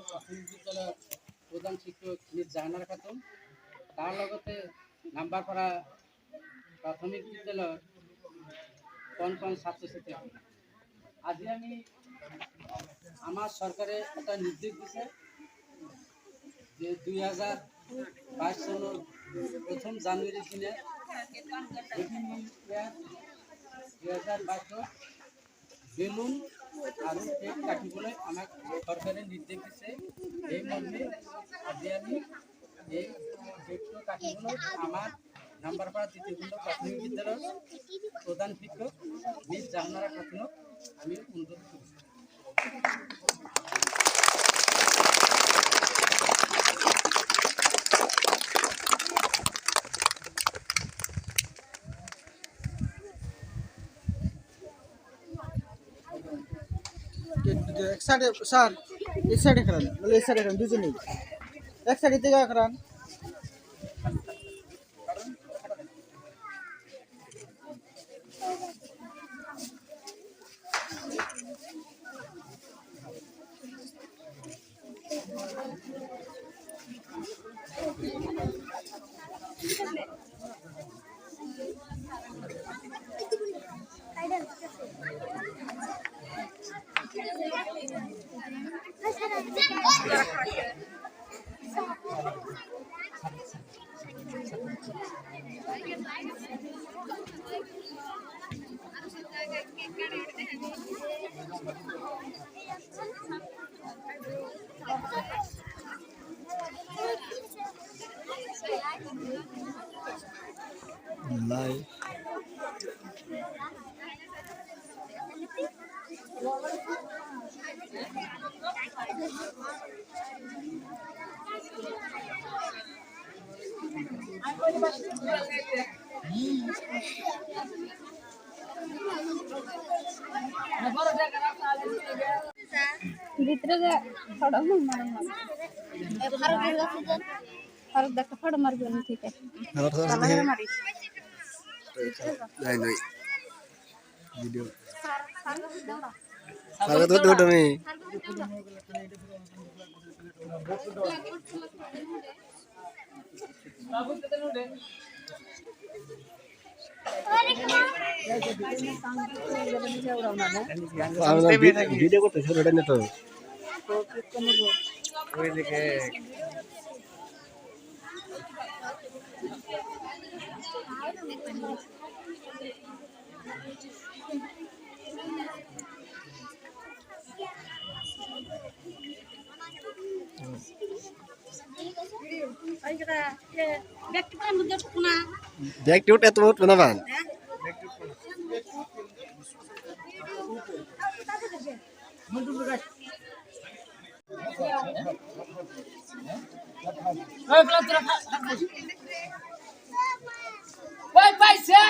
প্রাথমিক বিদ্যালয়ের প্রধান শিক্ষক মিস জাহানারা খাতুন, তার লগতে নাম্বারপাড়া প্রাথমিক বিদ্যালয়ের কোন ছাত্রছাত্রী। আজি আমি আমার সরকারে একটা নির্দেশ দিছে যে 2022 সনের 1 জানুয়ারি দিনে 2022 বেলুন আর কেক কাটিবলৈ আমাক সরকারে নির্দেশ দিছে। এই মর্মে আজি আমি এই কেকটো কাটিবলৈ আমার নাম্বারপাড়া দ্বিতীয় খণ্ড প্রাথমিক বিদ্যালয়ের প্রধান শিক্ষক মিস জাহানারা খাতুনক আমি অনুরোধ করি। এক সাইডে স্যার, এই সাইডে খারান, বলে এই সাইডে খারান, দুজনেই এক সাইডে থেকে খারান। Live. ভিতরে যে ফটো মারুন ফারুক একটা ফটো মারবে না, ঠিক আছে মারিস নাই নাই ভিডিও সারা তো দুটো আমি ভিডিও করতে ছোটটা না তো ওই দিকে দেখ টুট এত বহুত বানাবান ওই পয়সা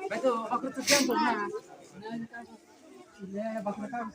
Betul, aku tuh jantung na. Bakal kan